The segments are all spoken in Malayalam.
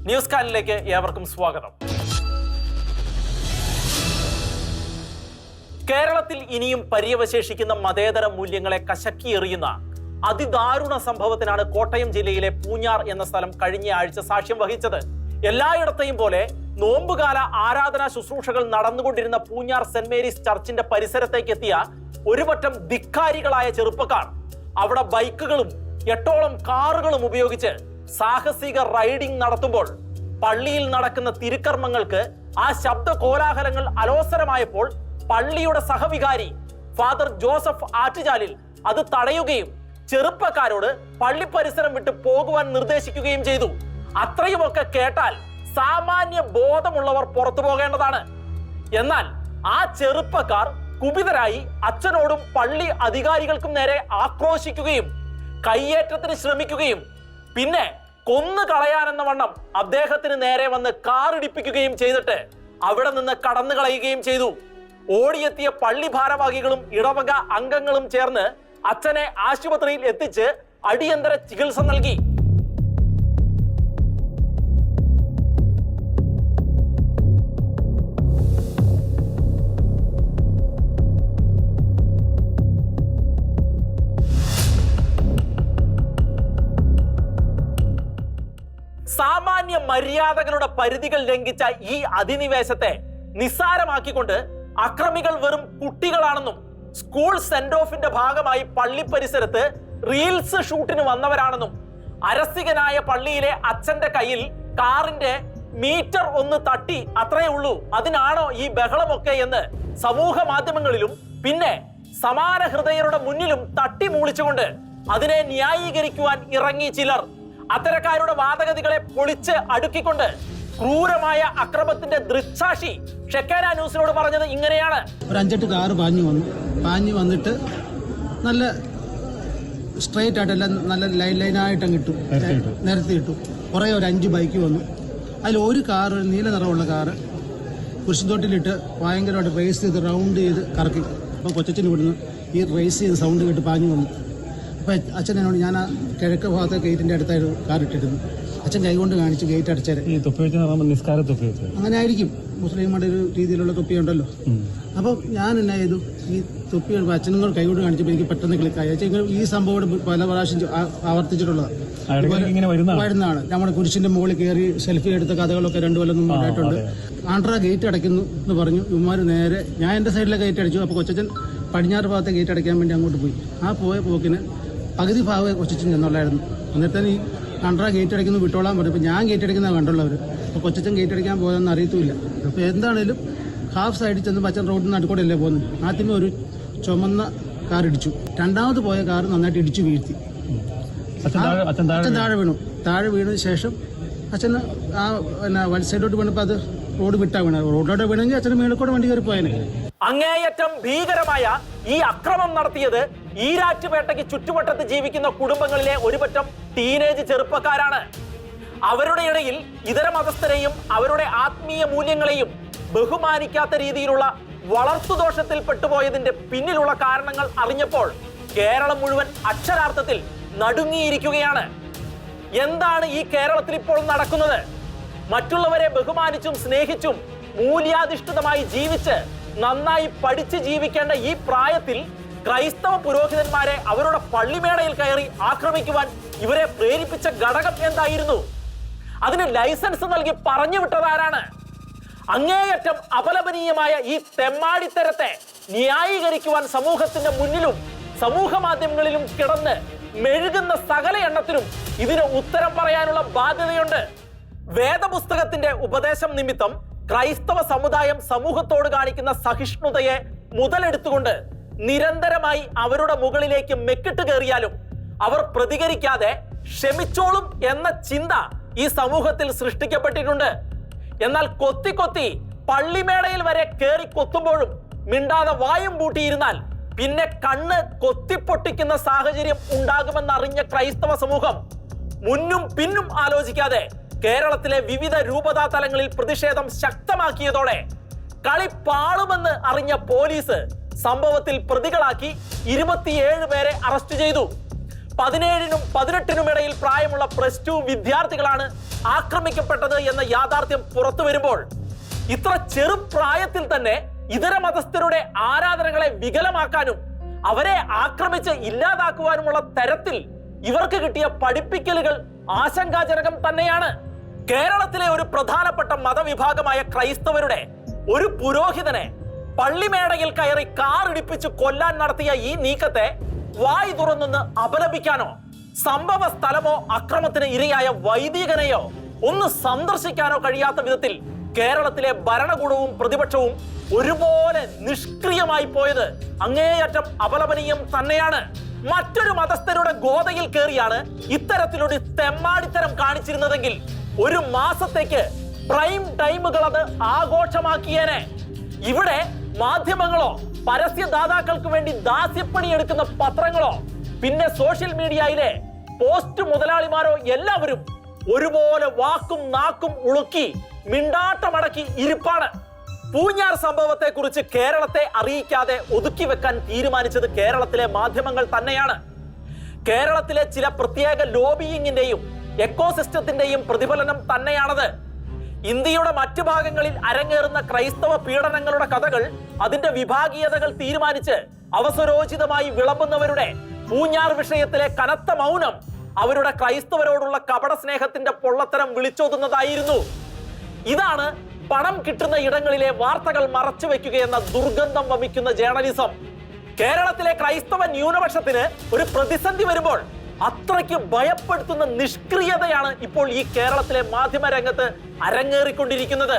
ന്യൂസ് കാനിലേക്ക് ഏവർക്കും സ്വാഗതം. കേരളത്തിൽ ഇനിയും പര്യവശേഷിക്കുന്ന മതേതര മൂല്യങ്ങളെ കശക്കിയെറിയുന്ന അതിദാരുണ സംഭവത്തിനാണ് കോട്ടയം ജില്ലയിലെ പൂഞ്ഞാർ എന്ന സ്ഥലം കഴിഞ്ഞ ആഴ്ച സാക്ഷ്യം വഹിച്ചത്. എല്ലായിടത്തെയും പോലെ നോമ്പുകാല ആരാധനാ ശുശ്രൂഷകൾ നടന്നുകൊണ്ടിരുന്ന പൂഞ്ഞാർ സെന്റ് മേരീസ് ചർച്ചിന്റെ പരിസരത്തേക്ക് എത്തിയ ഒരുപറ്റം ധിക്കാരികളായ ചെറുപ്പക്കാർ അവിടെ ബൈക്കുകളും 8ഓളം കാറുകളും ഉപയോഗിച്ച് സാഹസിക റൈഡിംഗ് നടത്തുമ്പോൾ പള്ളിയിൽ നടക്കുന്ന തിരുക്കർമ്മങ്ങൾക്ക് ആ ശബ്ദ കോലാഹലങ്ങൾ അലോസരമായപ്പോൾ പള്ളിയുടെ സഹവികാരി ഫാദർ ജോസഫ് ആറ്റുചാലിൽ അത് തടയുകയും ചെറുപ്പക്കാരോട് പള്ളി പരിസരം വിട്ട് പോകുവാൻ നിർദ്ദേശിക്കുകയും ചെയ്തു. അത്രയുമൊക്കെ കേട്ടാൽ സാമാന്യ ബോധമുള്ളവർ പുറത്തു പോകേണ്ടതാണ്. എന്നാൽ ആ ചെറുപ്പക്കാർ കുപിതരായി അച്ഛനോടും പള്ളി അധികാരികൾക്കും നേരെ ആക്രോശിക്കുകയും കയ്യേറ്റത്തിന് ശ്രമിക്കുകയും പിന്നെ കൊന്നു കളയാനെന്ന വണ്ണം അദ്ദേഹത്തിന് നേരെ വന്ന് കാറിടിപ്പിക്കുകയും ചെയ്തിട്ട് അവിടെ നിന്ന് കടന്നു കളയുകയും ചെയ്തു. ഓടിയെത്തിയ പള്ളി ഭാരവാഹികളും ഇടവക അംഗങ്ങളും ചേർന്ന് അച്ഛനെ ആശുപത്രിയിൽ എത്തിച്ച് അടിയന്തര ചികിത്സ നൽകി. സാമാന്യ മര്യാദകളുടെ പരിധികൾ ലംഘിച്ച ഈ അധിനിവേശത്തെ നിസ്സാരമാക്കിക്കൊണ്ട് അക്രമികൾ വെറും കുട്ടികളാണെന്നും സ്കൂൾ സെന്റ് ഓഫിന്റെ ഭാഗമായി പള്ളി പരിസരത്ത് റീൽസ് ഷൂട്ടിന് വന്നവരാണെന്നും അരസികനായ പള്ളിയിലെ അച്ഛന്റെ കയ്യിൽ കാറിന്റെ മീറ്റർ ഒന്ന് തട്ടി അത്രയേ ഉള്ളൂ, അതിനാണോ ഈ ബഹളമൊക്കെ എന്ന് സമൂഹ മാധ്യമങ്ങളിലും പിന്നെ സമാന ഹൃദയരുടെ മുന്നിലും തട്ടി മൂളിച്ചുകൊണ്ട് അതിനെ ന്യായീകരിക്കുവാൻ ഇറങ്ങി ചിലർ. അത്തരക്കാരുടെ വാദഗതികളെ പൊളിച്ച് അടുക്കിക്കൊണ്ട് ക്രൂരമായ അക്രമത്തിന്റെ ദൃക്സാക്ഷി ഷെക്കാന ന്യൂസിനോട് പറഞ്ഞത് ഇങ്ങനെയാണ്. ഒരു 5-8 കാറ് പാഞ്ഞു വന്നിട്ട് നല്ല സ്ട്രെയിറ്റ് ആയിട്ടല്ല, നല്ല ലൈനായിട്ട് അങ്ങ് ഇട്ടു, നിരത്തി ഇട്ടു. കുറേ ഒരു 5 ബൈക്ക് വന്നു. അതിൽ ഒരു കാറ്, ഒരു നീല നിറമുള്ള കാറ് കുരിശുതൊട്ടിലിട്ട് ഭയങ്കരമായിട്ട് റേസ് ചെയ്ത് റൗണ്ട് ചെയ്ത് കറക്കി. അപ്പോൾ കൊച്ചച്ഛന് ഇവിടുന്ന് ഈ റേസ് ചെയ്ത് സൗണ്ട് കേട്ട് പാഞ്ഞു വന്നു. അപ്പോൾ അച്ഛൻ എന്നോട്, ഞാൻ ആ കിഴക്ക് ഭാഗത്തെ ഗേറ്റിൻ്റെ അടുത്തായിട്ട് കാർ ഇട്ടിരുന്നു. അച്ഛൻ കൈകൊണ്ട് കാണിച്ച് ഗേറ്റ് അടച്ചേരെ. ഈ തൊപ്പി വെച്ച് നിസ്കാര തൊപ്പി വെച്ച് അങ്ങനെ ആയിരിക്കും, മുസ്ലിങ്ങളുടെ ഒരു രീതിയിലുള്ള തൊപ്പിയുണ്ടല്ലോ. അപ്പം ഞാൻ എന്നാ ചെയ്തു, ഈ തൊപ്പി അച്ഛനും കൂടെ കൈകൊണ്ട് കാണിച്ചപ്പോൾ എനിക്ക് പെട്ടെന്ന് ക്ലിക്കായി. അച്ഛൻ ഈ സംഭവം പല പ്രാവശ്യം ആവർത്തിച്ചിട്ടുള്ളതാണ്, വരുന്നതാണ്. നമ്മുടെ കുരിശിന്റെ മുകളിൽ കയറി സെൽഫി എടുത്ത കഥകളൊക്കെ 2 കൊല്ലം മുമ്പ് ഉണ്ടായിട്ടുണ്ട്. ആണ്ട്രാ ഗേറ്റ് അടയ്ക്കുന്നു എന്ന് പറഞ്ഞു. ഇവന്മാർ നേരെ, ഞാൻ എൻ്റെ സൈഡിലെ ഗേറ്റ് അടിച്ചു. അപ്പോൾ കൊച്ചച്ഛൻ പടിഞ്ഞാറ് ഭാഗത്തെ ഗേറ്റ് അടയ്ക്കാൻ വേണ്ടി അങ്ങോട്ട് പോയി. ആ പോയ പോക്കിന് പകുതി ഭാഗമേ കൊച്ചച്ഛൻ ചെന്നുള്ളായിരുന്നു. അന്നേരത്തേന് ഈ ആണ്ട്രാ ഗേറ്റ് അടയ്ക്കുന്നു വിട്ടോളാൻ പറഞ്ഞു. അപ്പോൾ ഞാൻ ഗേറ്റ് അടയ്ക്കുന്നത് കണ്ടുള്ളവർ. അപ്പോൾ കൊച്ചച്ഛൻ ഗേറ്റ് അടയ്ക്കാൻ പോയതെന്ന് അറിയത്തുമില്ല. അപ്പോൾ എന്താണേലും ഹാഫ് സൈഡിൽ ചെന്ന് അച്ഛൻ റോഡിൽ നിന്ന് നടുക്കൂടെയല്ലേ പോകുന്നത്. ആദ്യമേ ഒരു ചുമന്ന കാർ ഇടിച്ചു. രണ്ടാമത് പോയ കാർ നന്നായിട്ട് ഇടിച്ചു വീഴ്ത്തി. അച്ഛൻ താഴെ വീണു. താഴെ വീണതിന് ശേഷം അച്ഛന് ആ വലത് സൈഡോട്ട് വീണപ്പോൾ അത് റോഡ് വിട്ടാ വീണ. റോഡിലോട്ട് വീണെങ്കിൽ അച്ഛന് മേളിക്കൂടെ വണ്ടി കയറി പോയേനെ. അങ്ങേയറ്റം ഭീകരമായ ഈ അക്രമം നടത്തിയത് ഈരാറ്റുപേട്ടയ്ക്ക് ചുറ്റുവട്ടത്ത് ജീവിക്കുന്ന കുടുംബങ്ങളിലെ ഒരുപറ്റം ടീനേജ് ചെറുപ്പക്കാരാണ്. അവരുടെ ഇടയിൽ ഇതര മതസ്ഥരെയും അവരുടെ ആത്മീയ മൂല്യങ്ങളെയും ബഹുമാനിക്കാത്ത രീതിയിലുള്ള വളർത്തുദോഷത്തിൽ പെട്ടുപോയതിന്റെ പിന്നിലുള്ള കാരണങ്ങൾ അറിഞ്ഞപ്പോൾ കേരളം മുഴുവൻ അക്ഷരാർത്ഥത്തിൽ നടുങ്ങിയിരിക്കുകയാണ്. എന്താണ് ഈ കേരളത്തിൽ ഇപ്പോൾ നടക്കുന്നത്? മറ്റുള്ളവരെ ബഹുമാനിച്ചും സ്നേഹിച്ചും മൂല്യാധിഷ്ഠിതമായി ജീവിച്ച് നന്നായി പഠിച്ച് ജീവിക്കേണ്ട ഈ പ്രായത്തിൽ ക്രൈസ്തവ പുരോഹിതന്മാരെ അവരുടെ പള്ളിമേടയിൽ കയറി ആക്രമിക്കുവാൻ ഇവരെ പ്രേരിപ്പിച്ച ഘടകം എന്തായിരുന്നു? അതിന് ലൈസൻസ് നൽകി പറഞ്ഞു വിട്ടതാരാണ്? അങ്ങേയറ്റം അപലപനീയമായ ഈ തെമ്മാടിത്തരത്തെ ന്യായീകരിക്കുവാൻ സമൂഹത്തിന്റെ മുന്നിലും സമൂഹ മാധ്യമങ്ങളിലും കിടന്ന് മെഴുകുന്ന സകല എണ്ണത്തിനും ഇതിന് ഉത്തരം പറയാനുള്ള ബാധ്യതയുണ്ട്. വേദപുസ്തകത്തിന്റെ ഉപദേശം നിമിത്തം ക്രൈസ്തവ സമുദായം സമൂഹത്തോട് കാണിക്കുന്ന സഹിഷ്ണുതയെ മുതലെടുത്തുകൊണ്ട് നിരന്തരമായി അവരുടെ മുകളിലേക്ക് മെക്കിട്ട് കയറിയാലും അവർ പ്രതികരിക്കാതെ ക്ഷമിച്ചോളും എന്ന ചിന്ത ഈ സമൂഹത്തിൽ സൃഷ്ടിക്കപ്പെട്ടിട്ടുണ്ട്. എന്നാൽ കൊത്തി പള്ളിമേടയിൽ വരെ കയറി കൊത്തുമ്പോഴും മിണ്ടാതെ വായും പൂട്ടിയിരുന്നാൽ പിന്നെ കണ്ണ് കൊത്തിപ്പൊട്ടിക്കുന്ന സാഹചര്യം ഉണ്ടാകുമെന്നറിഞ്ഞ ക്രൈസ്തവ സമൂഹം മുന്നും പിന്നും ആലോചിക്കാതെ കേരളത്തിലെ വിവിധ രൂപതാ തലങ്ങളിൽ പ്രതിഷേധം ശക്തമാക്കിയതോടെ കളി പാളുമെന്ന് അറിഞ്ഞ പോലീസ് സംഭവത്തിൽ പ്രതികളാക്കി 27 പേരെ അറസ്റ്റ് ചെയ്തു. 17നും 18നും ഇടയിൽ പ്രായമുള്ള +2 വിദ്യാർത്ഥികളാണ് ആക്രമിക്കപ്പെട്ടത് എന്ന യാഥാർത്ഥ്യം പുറത്തു വരുമ്പോൾ ഇത്ര ചെറുപ്രായത്തിൽ തന്നെ ഇതര മതസ്ഥരുടെ ആരാധനകളെ വികലമാക്കാനും അവരെ ആക്രമിച്ച് ഇല്ലാതാക്കുവാനുമുള്ള തരത്തിൽ ഇവർക്ക് കിട്ടിയ പഠിപ്പിക്കലുകൾ ആശങ്കാജനകം തന്നെയാണ്. കേരളത്തിലെ ഒരു പ്രധാനപ്പെട്ട മതവിഭാഗമായ ക്രൈസ്തവരുടെ ഒരു പുരോഹിതനെ പള്ളിമേടയിൽ കയറി കാർ ഇടിപ്പിച്ച് കൊല്ലാൻ നടത്തിയ ഈ നീക്കത്തെ വായി തുറന്നൊന്ന് അപലപിക്കാനോ സംഭവ സ്ഥലമോ അക്രമത്തിന് ഇരയായ വൈദികനെയോ ഒന്ന് സന്ദർശിക്കാനോ കഴിയാത്ത വിധത്തിൽ കേരളത്തിലെ ഭരണകൂടവും പ്രതിപക്ഷവും ഒരുപോലെ നിഷ്ക്രിയമായി പോയത് അങ്ങേയറ്റം അപലപനീയം തന്നെയാണ്. മറ്റൊരു മതസ്ഥരുടെ ഗോതയിൽ കയറിയാണ് ഇത്തരത്തിലൊരു തെമ്മാടിത്തരം കാണിച്ചിരുന്നതെങ്കിൽ ഒരു മാസത്തേക്ക് പ്രൈം ടൈമുകൾ അത് ആഘോഷമാക്കിയേനെ. ഇവിടെ മാധ്യമങ്ങളോ പരസ്യദാതാക്കൾക്ക് വേണ്ടി ദാസ്യപ്പണി എടുക്കുന്ന പത്രങ്ങളോ പിന്നെ സോഷ്യൽ മീഡിയയിലെ പോസ്റ്റ് മുതലാളിമാരോ എല്ലാവരും ഒരുപോലെ വാക്കും നാക്കും ഉളുക്കി മിണ്ടാട്ടമടക്കി ഇരിപ്പാണ്. പൂഞ്ഞാർ സംഭവത്തെ കുറിച്ച് കേരളത്തെ അറിയിക്കാതെ ഒതുക്കി വെക്കാൻ തീരുമാനിച്ചത് കേരളത്തിലെ മാധ്യമങ്ങൾ തന്നെയാണ്. കേരളത്തിലെ ചില പ്രത്യേക ലോബിയിങ്ങിന്റെയും എക്കോസിസ്റ്റത്തിന്റെയും പ്രതിഫലനം തന്നെയാണത്. ഇന്ത്യയുടെ മറ്റു ഭാഗങ്ങളിൽ അരങ്ങേറുന്ന ക്രൈസ്തവ പീഡനങ്ങളുടെ കഥകൾ, അതിന്റെ വിഭാഗീയതകൾ തീരുമാനിച്ച് അവസരോചിതമായി വിളമ്പുന്നവരുടെ പൂഞ്ഞാർ വിഷയത്തിലെ കനത്ത മൗനം അവരുടെ ക്രൈസ്തവരോടുള്ള കപട സ്നേഹത്തിന്റെ പൊള്ളത്തരം വിളിച്ചോതുന്നതായിരുന്നു. ഇതാണ് പണം കിട്ടുന്ന ഇടങ്ങളിലെ വാർത്തകൾ മറച്ചു വെക്കുകയെന്ന ദുർഗന്ധം വമിക്കുന്ന ജേർണലിസം. കേരളത്തിലെ ക്രൈസ്തവ ന്യൂനപക്ഷത്തിന് ഒരു പ്രതിസന്ധി വരുമ്പോൾ അത്രയ്ക്ക് ഭയപ്പെടുത്തുന്ന നിഷ്ക്രിയതയാണ് ഇപ്പോൾ ഈ കേരളത്തിലെ മാധ്യമ രംഗത്ത് അരങ്ങേറിക്കൊണ്ടിരിക്കുന്നത്.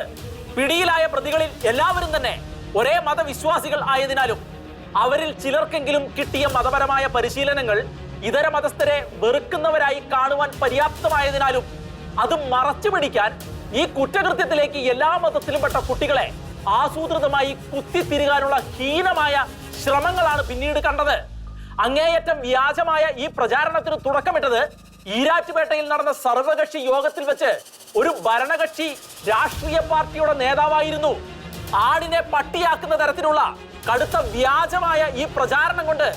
പിടിയിലായ പ്രതികളിൽ എല്ലാവരും തന്നെ ഒരേ മതവിശ്വാസികൾ ആയതിനാലും അവരിൽ ചിലർക്കെങ്കിലും കിട്ടിയ മതപരമായ പരിശീലനങ്ങൾ ഇതര മതസ്ഥരെ വെറുക്കുന്നവരായി കാണുവാൻ പര്യാപ്തമായതിനാലും അത് മറച്ചു പിടിക്കാൻ ഈ കുറ്റകൃത്യത്തിലേക്ക് എല്ലാ മതത്തിലും പെട്ട കുട്ടികളെ ആസൂത്രിതമായി കുത്തിത്തിരുകാനുള്ള ഹീനമായ ശ്രമങ്ങളാണ് പിന്നീട് കണ്ടത്. അങ്ങേയറ്റം വ്യാജമായ ഈ പ്രചാരണത്തിന് തുടക്കമിട്ടത് ഈരാറ്റുപേട്ടയിൽ നടന്ന സർവകക്ഷി യോഗത്തിൽ വെച്ച് ഒരു ഭരണകക്ഷി രാഷ്ട്രീയ പാർട്ടിയുടെ നേതാവായിരുന്നു. ആടിനെ പട്ടിയാക്കുന്ന തരത്തിലുള്ള കടുത്ത വ്യാജമായ ഈ പ്രചാരണം കൊണ്ട്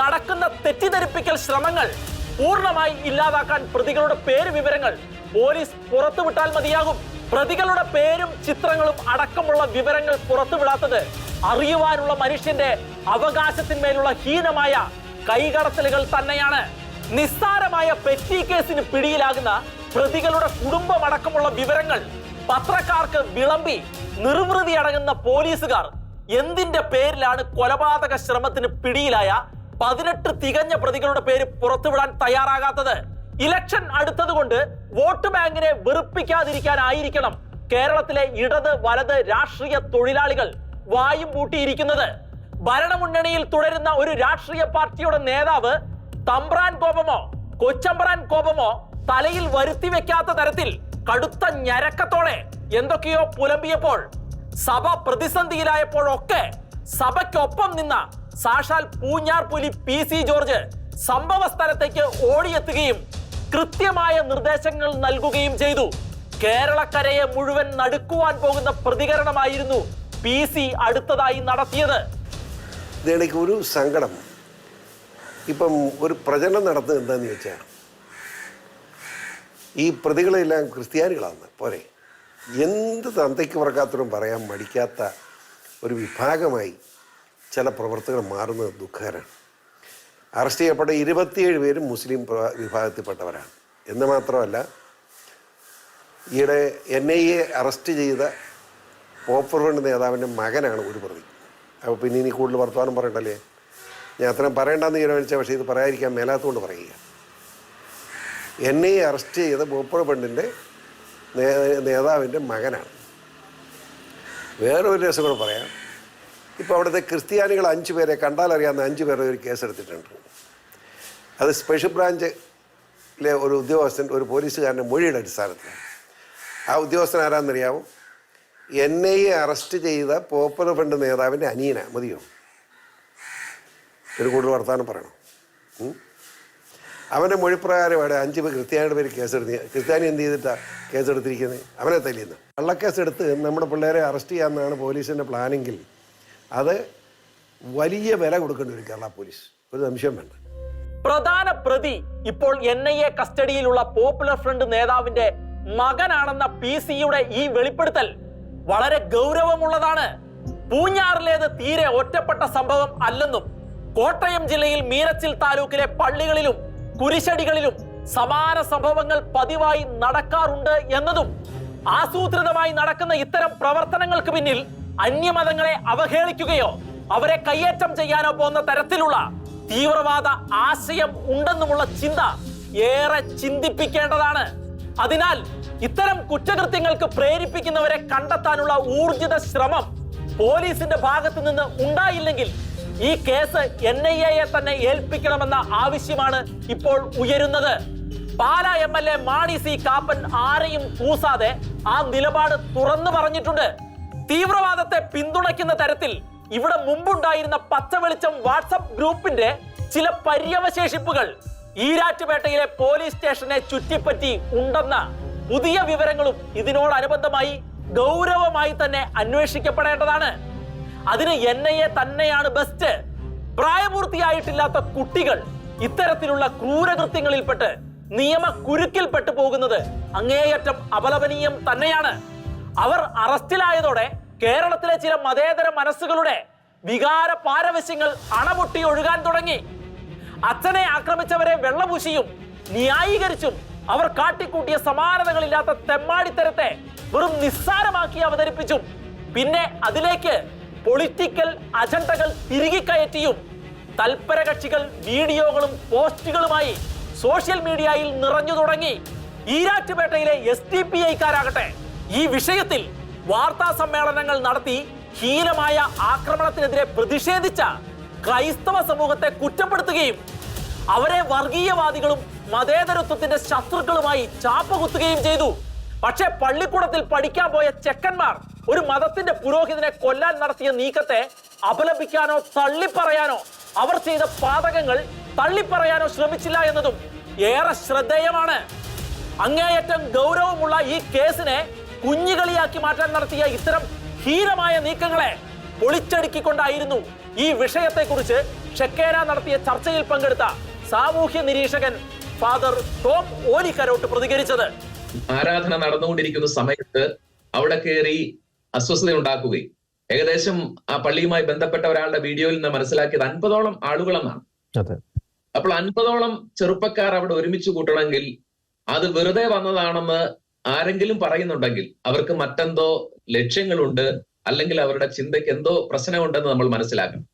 നടക്കുന്ന തെറ്റിദ്ധരിപ്പിക്കൽ ശ്രമങ്ങൾ പൂർണ്ണമായി ഇല്ലാതാക്കാൻ പ്രതികളുടെ പേര് വിവരങ്ങൾ പോലീസ് പുറത്തുവിട്ടാൽ മതിയാകും. പ്രതികളുടെ പേരും ചിത്രങ്ങളും അടക്കമുള്ള വിവരങ്ങൾ പുറത്തുവിടാത്തത് അറിയുവാനുള്ള മനുഷ്യന്റെ അവകാശത്തിന്മേലുള്ള ഹീനമായ കൈകടത്തലുകൾ തന്നെയാണ്. നിസ്സാരമായ പെറ്റി കേസിന് പിടിയിലാകുന്ന പ്രതികളുടെ കുടുംബമടക്കമുള്ള വിവരങ്ങൾ പത്രക്കാർക്ക് വിളമ്പി നിർവൃതി അടങ്ങുന്ന പോലീസുകാർ എന്തിന്റെ പേരിലാണ് കൊലപാതക ശ്രമത്തിന് പിടിയിലായ 18 തികഞ്ഞ പ്രതികളുടെ പേര് പുറത്തുവിടാൻ തയ്യാറാകാത്തത്? ഇലക്ഷൻ അടുത്തതുകൊണ്ട് വോട്ട് ബാങ്കിനെ വെറുപ്പിക്കാതിരിക്കാനായിരിക്കണം കേരളത്തിലെ ഇടത് വലത് രാഷ്ട്രീയ തൊഴിലാളികൾ വായും പൂട്ടിയിരിക്കുന്നത്. ഭരണമുന്നണിയിൽ തുടരുന്ന ഒരു രാഷ്ട്രീയ പാർട്ടിയുടെ നേതാവ് തമ്പ്രാൻ കോപമോ കൊച്ചമ്പ്രാൻ കോപമോ തലയിൽ വരുത്തി വെക്കാത്ത തരത്തിൽ കടുത്ത ഞരക്കത്തോടെ എന്തൊക്കെയോ പുലമ്പിയപ്പോൾ, സഭ പ്രതിസന്ധിയിലായപ്പോഴൊക്കെ സഭയ്ക്കൊപ്പം നിന്ന സാക്ഷാൽ പൂഞ്ഞാർ പുലി PC ജോർജ് സംഭവ സ്ഥലത്തേക്ക് ഓടിയെത്തുകയും കൃത്യമായ നിർദ്ദേശങ്ങൾ നൽകുകയും ചെയ്തു. കേരളക്കരയെ മുഴുവൻ നടുക്കുവാൻ പോകുന്ന പ്രതികരണമായിരുന്നു PC അടുത്തതായി നടത്തിയത്. ഇതെനിക്ക് ഒരു സങ്കടം, ഇപ്പം ഒരു പ്രചരണം നടത്തുന്നത് എന്താണെന്ന് വെച്ചാൽ ഈ പ്രതികളെല്ലാം ക്രിസ്ത്യാനികളാണ് പോരെ. എന്ത് തന്തയ്ക്ക് പറക്കാത്തവരും പറയാൻ മടിക്കാത്ത ഒരു വിഭാഗമായി ചില പ്രവർത്തകർ മാറുന്നത് ദുഃഖകരമാണ്. അറസ്റ്റ് ചെയ്യപ്പെട്ട 27 പേരും മുസ്ലിം വിഭാഗത്തിൽപ്പെട്ടവരാണ് എന്ന് മാത്രമല്ല, ഈയിടെ NIA അറസ്റ്റ് ചെയ്ത പോപ്പുലർ ഫ്രണ്ട് നേതാവിൻ്റെ മകനാണ് ഒരു പ്രതി. അപ്പോൾ പിന്നെ ഇനി കൂടുതൽ വർത്തമാനം പറയണ്ടല്ലേ, ഞാൻ അത്രയും പറയേണ്ടെന്ന് തീരുമാനിച്ച, പക്ഷേ ഇത് പറയാതിരിക്കാൻ മേലാത്തതുകൊണ്ട് പറയുക. NIA അറസ്റ്റ് ചെയ്ത പോപ്പുലർ ഫ്രണ്ടിൻ്റെ നേതാവിൻ്റെ മകനാണ്. വേറൊരു രസം കൂടെ പറയാം. ഇപ്പോൾ അവിടുത്തെ ക്രിസ്ത്യാനികൾ 5 പേരെ കണ്ടാലറിയാവുന്ന 5 പേരെ ഒരു കേസെടുത്തിട്ടുണ്ട്. അത് സ്പെഷ്യൽ ബ്രാഞ്ചിലെ ഒരു ഉദ്യോഗസ്ഥൻ ഒരു പോലീസുകാരൻ്റെ മൊഴിയുടെ അടിസ്ഥാനത്തിൽ. ആ ഉദ്യോഗസ്ഥൻ ആരാന്നറിയാവും? NIA അറസ്റ്റ് ചെയ്ത പോപ്പുലർ ഫ്രണ്ട് നേതാവിൻ്റെ അനിയന. മതിയോ? ഒരു കൂടുതൽ വർത്തമാനം പറയണം. അവൻ്റെ മൊഴിപ്രകാരം അവിടെ 5 ക്രിസ്ത്യാനിയുടെ പേര് കേസെടുത്ത്, ക്രിസ്ത്യാനി എന്ത് ചെയ്തിട്ടാണ് കേസെടുത്തിരിക്കുന്നത്? അവനെ തല്ലിയെന്ന്. കള്ളക്കേസെടുത്ത് നമ്മുടെ പിള്ളേരെ അറസ്റ്റ് ചെയ്യാമെന്നാണ് പോലീസിൻ്റെ പ്ലാനെങ്കിൽ അത് വലിയ വില കൊടുക്കേണ്ടി വരും കേരള പോലീസ്, ഒരു സംശയം വേണ്ട. പ്രധാന പ്രതി ഇപ്പോൾ NIA കസ്റ്റഡിയിലുള്ള പോപ്പുലർ ഫ്രണ്ട് നേതാവിന്റെ മകനാണെന്ന PC-യുടെ ഈ വെളിപ്പെടുത്തൽ വളരെ ഗൗരവമുള്ളതാണ്. പൂഞ്ഞാറിലേത് തീരെ ഒറ്റപ്പെട്ട സംഭവം അല്ലെന്നും കോട്ടയം ജില്ലയിൽ മീനച്ചിൽ താലൂക്കിലെ പള്ളികളിലും കുരിശടികളിലും സമാന സംഭവങ്ങൾ പതിവായി നടക്കാറുണ്ട് എന്നതും ആസൂത്രിതമായി നടക്കുന്ന ഇത്തരം പ്രവർത്തനങ്ങൾക്ക് പിന്നിൽ അന്യമതങ്ങളെ അവഹേളിക്കുകയോ അവരെ കയ്യേറ്റം ചെയ്യാനോ പോകുന്ന തരത്തിലുള്ള തീവ്രവാദ ആശയം ഉണ്ടെന്നുമുള്ള ചിന്ത ഏറെ ചിന്തിപ്പിക്കേണ്ടതാണ്. അതിനാൽ ഇത്തരം കുറ്റകൃത്യങ്ങൾക്ക് പ്രേരിപ്പിക്കുന്നവരെ കണ്ടെത്താനുള്ള ഊർജിത ശ്രമം പോലീസിന്റെ ഭാഗത്ത് നിന്ന് ഉണ്ടായില്ലെങ്കിൽ ഈ കേസ് NIA തന്നെ ഏൽപ്പിക്കണമെന്ന ആവശ്യമാണ് ഇപ്പോൾ ഉയരുന്നത്. പാലാ MLA മാണി C കാപ്പൻ ആരെയും കൂസാതെ ആ നിലപാട് തുറന്നു പറഞ്ഞിട്ടുണ്ട്. തീവ്രവാദത്തെ പിന്തുണയ്ക്കുന്ന തരത്തിൽ ഇവിടെ മുമ്പുണ്ടായിരുന്ന പച്ചവെളിച്ചം വാട്സപ്പ് ഗ്രൂപ്പിന്റെ ചില പര്യവശേഷിപ്പുകൾ ഈരാറ്റുപേട്ടയിലെ പോലീസ് സ്റ്റേഷനെ ചുറ്റിപ്പറ്റി ഉണ്ടെന്ന പുതിയ വിവരങ്ങളും ഇതിനോടനുബന്ധമായി ഗൗരവമായി തന്നെ അന്വേഷിക്കപ്പെടേണ്ടതാണ്. അതിന് NIA തന്നെയാണ് ബെസ്റ്റ്. പ്രായപൂർത്തിയായിട്ടില്ലാത്ത കുട്ടികൾ ഇത്തരത്തിലുള്ള ക്രൂരകൃത്യങ്ങളിൽപ്പെട്ട് നിയമ കുരുക്കിൽപ്പെട്ടു പോകുന്നത് അങ്ങേയറ്റം അപലപനീയം തന്നെയാണ്. അവർ അറസ്റ്റിലായതോടെ കേരളത്തിലെ ചില മതേതര മനസ്സുകളുടെ വികാര പാരവശ്യങ്ങൾ അണപൊട്ടി ഒഴുകാൻ തുടങ്ങി. അച്ഛനെ ആക്രമിച്ചവരെ വെള്ളപൂശിയും ന്യായീകരിച്ചും അവർ കാട്ടിക്കൂട്ടിയ സമാനതകളില്ലാത്ത തെമ്മാടിത്തരത്തെ വെറും നിസ്സാരമാക്കി അവതരിപ്പിച്ചും പിന്നെ അതിലേക്ക് പൊളിറ്റിക്കൽ അജണ്ടകൾ തിരികെ കയറ്റിയും തൽപര കക്ഷികൾ വീഡിയോകളും പോസ്റ്റുകളുമായി സോഷ്യൽ മീഡിയയിൽ നിറഞ്ഞു തുടങ്ങി. ഈരാറ്റുപേട്ടയിലെ SDPI-ക്കാരാകട്ടെ ഈ വിഷയത്തിൽ വാർത്താ സമ്മേളനങ്ങൾ നടത്തി ഹീനമായ ആക്രമണത്തിനെതിരെ പ്രതിഷേധിച്ച ക്രൈസ്തവ സമൂഹത്തെ കുറ്റപ്പെടുത്തുകയും അവരെ വർഗീയവാദികളും മതേതരത്വത്തിന്റെ ശത്രുക്കളുമായി ചാപ്പകുത്തുകയും ചെയ്തു. പക്ഷെ പള്ളിക്കൂടത്തിൽ പഠിക്കാൻ പോയ ചെക്കന്മാർ ഒരു മതത്തിന്റെ പുരോഹിതനെ കൊല്ലാൻ നടത്തിയ നീക്കത്തെ അപലപിക്കാനോ തള്ളിപ്പറയാനോ അവർ ചെയ്ത പാതകങ്ങൾ തള്ളിപ്പറയാനോ ശ്രമിച്ചില്ല എന്നതും ഏറെ ശ്രദ്ധേയമാണ്. അങ്ങേയറ്റം ഗൗരവമുള്ള ഈ കേസിനെ കുഞ്ഞുകളിയാക്കി മാറ്റാൻ നടത്തിയ ഇത്തരം ഹീനമായ നീക്കങ്ങളെ പൊളിച്ചടുക്കിക്കൊണ്ടായിരുന്നു ഈ വിഷയത്തെക്കുറിച്ച് ഷെക്കേന നടത്തിയ ചർച്ചയിൽ പങ്കെടുത്ത സാമൂഹ്യ നിരീക്ഷകൻ ഫാദർ ടോം ഓലിക്കരോട്ട് പ്രതികരിച്ചത്. ആരാധന നടന്നുകൊണ്ടിരിക്കുന്ന സമയത്ത് അവിടെ കയറി അസ്വസ്ഥത ഉണ്ടാക്കുകയും ഏകദേശം ആ പള്ളിയുമായി ബന്ധപ്പെട്ട ഒരാളുടെ വീഡിയോയിൽ നിന്ന് മനസ്സിലാക്കിയത് 50ഓളം ആളുകളെന്നാണ്. അപ്പോൾ 50ഓളം ചെറുപ്പക്കാർ അവിടെ ഒരുമിച്ച് കൂട്ടണമെങ്കിൽ അത് വെറുതെ വന്നതാണെന്ന് ആരെങ്കിലും പറയുന്നുണ്ടെങ്കിൽ അവർക്ക് മറ്റെന്തോ ലക്ഷ്യങ്ങളുണ്ട്, അല്ലെങ്കിൽ അവരുടെ ചിന്തയ്ക്ക് എന്തോ പ്രശ്നമുണ്ടെന്ന് നമ്മൾ മനസ്സിലാക്കണം.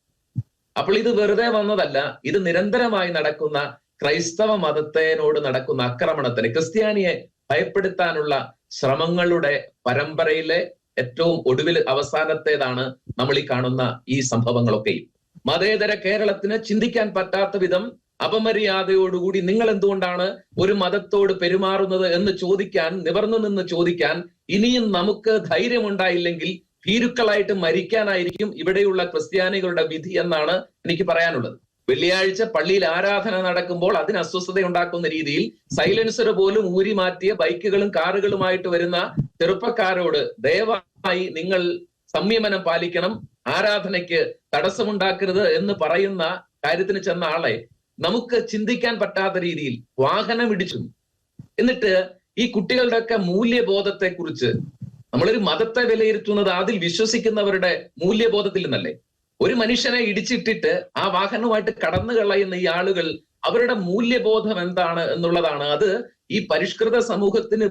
അപ്പോൾ ഇത് വെറുതെ വന്നതല്ല, ഇത് നിരന്തരമായി നടക്കുന്ന ക്രൈസ്തവ മതത്തിനോട് നടക്കുന്ന ആക്രമണത്തിന്, ക്രിസ്ത്യാനിയെ ഭയപ്പെടുത്താനുള്ള ശ്രമങ്ങളുടെ പരമ്പരയിലെ ഏറ്റവും ഒടുവിൽ അവസാനത്തേതാണ് നമ്മൾ ഈ കാണുന്ന ഈ സംഭവങ്ങളൊക്കെയും. മതേതര കേരളത്തിന് ചിന്തിക്കാൻ പറ്റാത്ത വിധം അപമര്യാദയോടുകൂടി നിങ്ങൾ എന്തുകൊണ്ടാണ് ഒരു മതത്തോട് പെരുമാറുന്നത് എന്ന് ചോദിക്കാൻ, നിവർന്നു നിന്ന് ചോദിക്കാൻ ഇനിയും നമുക്ക് ധൈര്യമുണ്ടായില്ലെങ്കിൽ ഭീരുക്കളായിട്ട് മരിക്കാനായിരിക്കും ഇവിടെയുള്ള ക്രിസ്ത്യാനികളുടെ വിധി എന്നാണ് എനിക്ക് പറയാനുള്ളത്. വെള്ളിയാഴ്ച പള്ളിയിൽ ആരാധന നടക്കുമ്പോൾ അതിന് അസ്വസ്ഥത ഉണ്ടാക്കുന്ന രീതിയിൽ സൈലൻസർ പോലും ഊരി മാറ്റിയ ബൈക്കുകളും കാറുകളുമായിട്ട് വരുന്ന ചെറുപ്പക്കാരോട് ദയവായി നിങ്ങൾ സംയമനം പാലിക്കണം, ആരാധനയ്ക്ക് തടസ്സമുണ്ടാക്കരുത് എന്ന് പറയുന്ന കാര്യത്തിന് ചെന്ന ആളെ നമുക്ക് ചിന്തിക്കാൻ പറ്റാത്ത രീതിയിൽ വാഹനം ഇടിച്ചു. എന്നിട്ട് ഈ കുട്ടികളുടെയൊക്കെ മൂല്യബോധത്തെ കുറിച്ച് നമ്മളൊരു മതത്തെ വിലയിരുത്തുന്നത് അതിൽ വിശ്വസിക്കുന്നവരുടെ മൂല്യബോധത്തിൽ നിന്നല്ലേ. ഒരു മനുഷ്യനെ ഇടിച്ചിട്ടിട്ട് ആ വാഹനവുമായിട്ട് കടന്നു കളയുന്ന ഈ ആളുകൾ അവരുടെ മൂല്യബോധം എന്താണ് എന്നുള്ളതാണ്. അത് ഈ പരിഷ്കൃത സമൂഹത്തിന്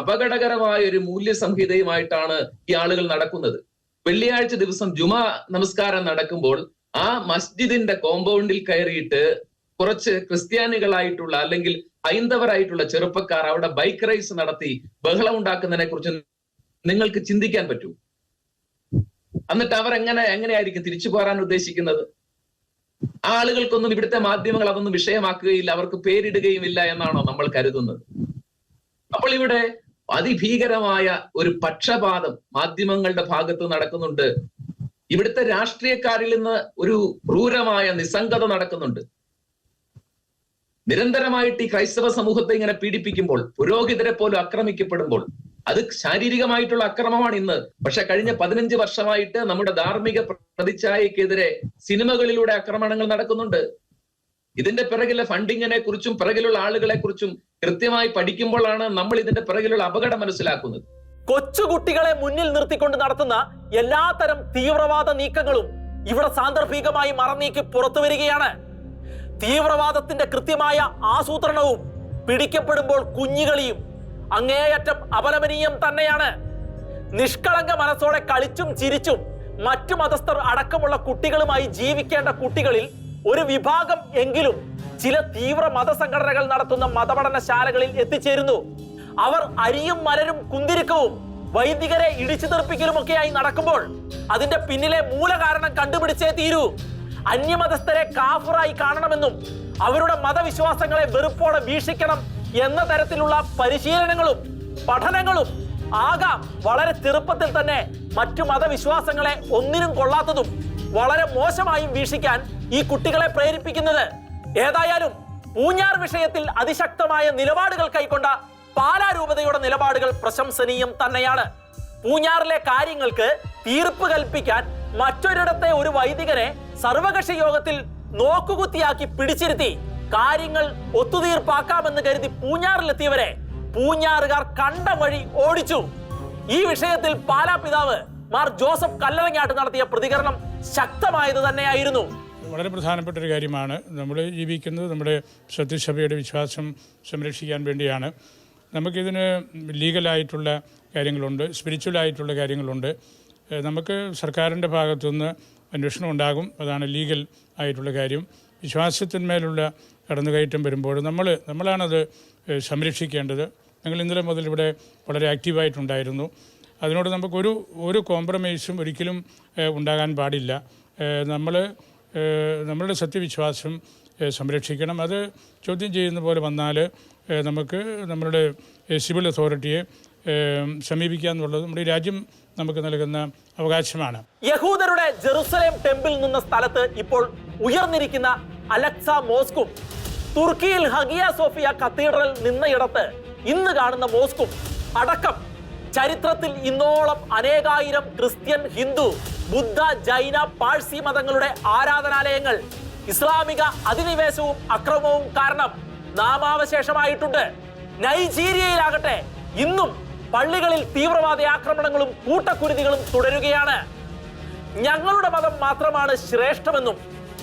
അപകടകരമായ ഒരു മൂല്യ സംഹിതയുമായിട്ടാണ് ഈ ആളുകൾ നടക്കുന്നത്. വെള്ളിയാഴ്ച ദിവസം ജുമാ നമസ്കാരം നടക്കുമ്പോൾ ആ മസ്ജിദിന്റെ കോമ്പൗണ്ടിൽ കയറിയിട്ട് കുറച്ച് ക്രിസ്ത്യാനികളായിട്ടുള്ള അല്ലെങ്കിൽ ഹൈന്ദവരായിട്ടുള്ള ചെറുപ്പക്കാർ അവിടെ ബൈക്ക് റേസ് നടത്തി ബഹളം ഉണ്ടാക്കുന്നതിനെ കുറിച്ച് നിങ്ങൾക്ക് ചിന്തിക്കാൻ പറ്റൂ? എന്നിട്ട് അവർ എങ്ങനെയായിരിക്കും തിരിച്ചു പോരാൻ ഉദ്ദേശിക്കുന്നത്? ആ ആളുകൾക്കൊന്നും ഇവിടുത്തെ മാധ്യമങ്ങൾ അതൊന്നും വിഷയമാക്കുകയില്ല, അവർക്ക് പേരിടുകയും ഇല്ല എന്നാണോ നമ്മൾ കരുതുന്നത്? അപ്പോൾ ഇവിടെ അതിഭീകരമായ ഒരു പക്ഷപാതം മാധ്യമങ്ങളുടെ ഭാഗത്ത് നടക്കുന്നുണ്ട്. ഇവിടുത്തെ രാഷ്ട്രീയക്കാരിൽ നിന്ന് ഒരു ക്രൂരമായ നിസ്സംഗത നടക്കുന്നുണ്ട്. നിരന്തരമായിട്ട് ഈ ക്രൈസ്തവ സമൂഹത്തെ ഇങ്ങനെ പീഡിപ്പിക്കുമ്പോൾ, പുരോഹിതരെ പോലും ആക്രമിക്കപ്പെടുമ്പോൾ, അത് ശാരീരികമായിട്ടുള്ള അക്രമമാണ് ഇന്ന്. പക്ഷെ കഴിഞ്ഞ 15 വർഷമായിട്ട് നമ്മുടെ ധാർമ്മിക പ്രതിച്ഛായക്കെതിരെ സിനിമകളിലൂടെ ആക്രമണങ്ങൾ നടക്കുന്നുണ്ട്. ഇതിന്റെ പിറകിലെ ഫണ്ടിങ്ങിനെ കുറിച്ചും പിറകിലുള്ള ആളുകളെ കുറിച്ചും കൃത്യമായി പഠിക്കുമ്പോഴാണ് നമ്മൾ ഇതിന്റെ പിറകിലുള്ള അപകടം മനസ്സിലാക്കുന്നത്. കൊച്ചുകുട്ടികളെ മുന്നിൽ നിർത്തിക്കൊണ്ട് നടത്തുന്ന എല്ലാത്തരം തീവ്രവാദ നീക്കങ്ങളും ഇവിടെ സാന്ദർഭികമായി മറനീക്കി പുറത്തു വരികയാണ്. തീവ്രവാദത്തിന്റെ കൃത്യമായ ആസൂത്രണവും പിടിക്കപ്പെടുമ്പോൾ കുഞ്ഞുകളിയും അങ്ങേയറ്റം അപലപനീയം തന്നെയാണ്. നിഷ്കളങ്ക മനസ്സോടെ കളിച്ചും ചിരിച്ചും മറ്റു മതസ്ഥർ അടക്കമുള്ള കുട്ടികളുമായി ജീവിക്കേണ്ട കുട്ടികളിൽ ഒരു വിഭാഗം എങ്കിലും ചില തീവ്ര മതസംഘടനകൾ നടത്തുന്ന മതപഠനശാലകളിൽ എത്തിച്ചേരുന്നു. അവർ അരിയും മലരും കുന്തിരിക്കവും വൈദികരെ ഇടിച്ചു തെറിപ്പിക്കലുമൊക്കെയായി നടക്കുമ്പോൾ അതിന്റെ പിന്നിലെ മൂലകാരണം കണ്ടുപിടിച്ചേ തീരൂ. അന്യമതസ്ഥരെ കാഫിറായി കാണണമെന്നും അവരുടെ മതവിശ്വാസങ്ങളെ വെറുപ്പോടെ വീക്ഷിക്കണം എന്ന തരത്തിലുള്ള പരിശീലനങ്ങളും പഠനങ്ങളും ആകാം വളരെ ചെറുപ്പത്തിൽ തന്നെ മറ്റു മതവിശ്വാസങ്ങളെ ഒന്നിനും കൊള്ളാത്തതും വളരെ മോശമായും വീക്ഷിക്കാൻ ഈ കുട്ടികളെ പ്രേരിപ്പിക്കുന്നത്. ഏതായാലും പൂഞ്ഞാർ വിഷയത്തിൽ അതിശക്തമായ നിലപാടുകൾ കൈക്കൊണ്ട പാലാ രൂപതയുടെ നിലപാടുകൾ പ്രശംസനീയം തന്നെയാണ്. പൂഞ്ഞാറിലെ കാര്യങ്ങൾക്ക് തീർപ്പ് കൽപ്പിക്കാൻ മറ്റൊരിടത്തെ ഒരു വൈദികനെ സർവകക്ഷി യോഗത്തിൽ നോക്കുകുത്തിയാക്കി പിടിച്ചിരുത്തി കാര്യങ്ങൾ ഒത്തുതീർപ്പാക്കാമെന്ന് കരുതി പൂഞ്ഞാറിലെത്തിയവരെ പൂഞ്ഞാറുകാർ കണ്ട വഴി ഓടിച്ചു. ഈ വിഷയത്തിൽ പാലാ പിതാവ് മാർ ജോസഫ് കല്ലറങ്ങാട്ട് നടത്തിയ പ്രതികരണം ശക്തമായത് തന്നെയായിരുന്നു. വളരെ പ്രധാനപ്പെട്ട ഒരു കാര്യമാണ്. നമ്മൾ ജീവിക്കുന്നത് നമ്മുടെ സത്യസഭയുടെ വിശ്വാസം സംരക്ഷിക്കാൻ വേണ്ടിയാണ്. നമുക്കിതിന് ലീഗലായിട്ടുള്ള കാര്യങ്ങളുണ്ട്, സ്പിരിച്വലായിട്ടുള്ള കാര്യങ്ങളുണ്ട്. നമുക്ക് സർക്കാരിൻ്റെ ഭാഗത്തുനിന്ന് അന്വേഷണം ഉണ്ടാകും. അതാണ് ലീഗൽ ആയിട്ടുള്ള കാര്യം. വിശ്വാസത്തിന്മേലുള്ള കടന്നുകയറ്റം വരുമ്പോൾ നമ്മളാണത് സംരക്ഷിക്കേണ്ടത്. ഞങ്ങൾ ഇന്നലെ മുതൽ ഇവിടെ വളരെ ആക്റ്റീവായിട്ടുണ്ടായിരുന്നു. അതിനോട് നമുക്കൊരു കോംപ്രമൈസും ഒരിക്കലും ഉണ്ടാകാൻ പാടില്ല. നമ്മളുടെ സത്യവിശ്വാസം സംരക്ഷിക്കണം. അത് ചോദ്യം ചെയ്യുന്ന പോലെ വന്നാൽ നമുക്ക് നമ്മളുടെ സിവിൽ അതോറിറ്റിയെ സമീപിക്കുക എന്നുള്ളത് നമ്മുടെ രാജ്യം നമുക്ക് നൽകുന്ന അവകാശമാണ്. യഹൂദരുടെ ജെറുസലേം ടെമ്പിൾ നിന്ന സ്ഥലത്ത് ഇപ്പോൾ ഉയർന്നിരിക്കുന്ന അലക്സ മോസ്കും തുർക്കിയിൽ ഹഗിയ സോഫിയ കത്തീഡ്രൽ നിന്നയിടത്ത് ഇന്ന് കാണുന്ന മോസ്കും അടക്കം ചരിത്രത്തിൽ ഇന്നോളം അനേകായിരം ക്രിസ്ത്യൻ, ഹിന്ദു, ബുദ്ധ, ജൈന, പാഴ്സി മതങ്ങളുടെ ആരാധനാലയങ്ങൾ ഇസ്ലാമിക അധിനിവേശവും അക്രമവും കാരണം നാമാവശേഷമായിട്ടുണ്ട്. നൈജീരിയയിലാകട്ടെ ഇന്നും പള്ളികളിൽ തീവ്രവാദ ആക്രമണങ്ങളും കൂട്ടക്കുരുതികളും തുടരുകയാണ്. ഞങ്ങളുടെ മതം മാത്രമാണ് ശ്രേഷ്ഠമെന്നും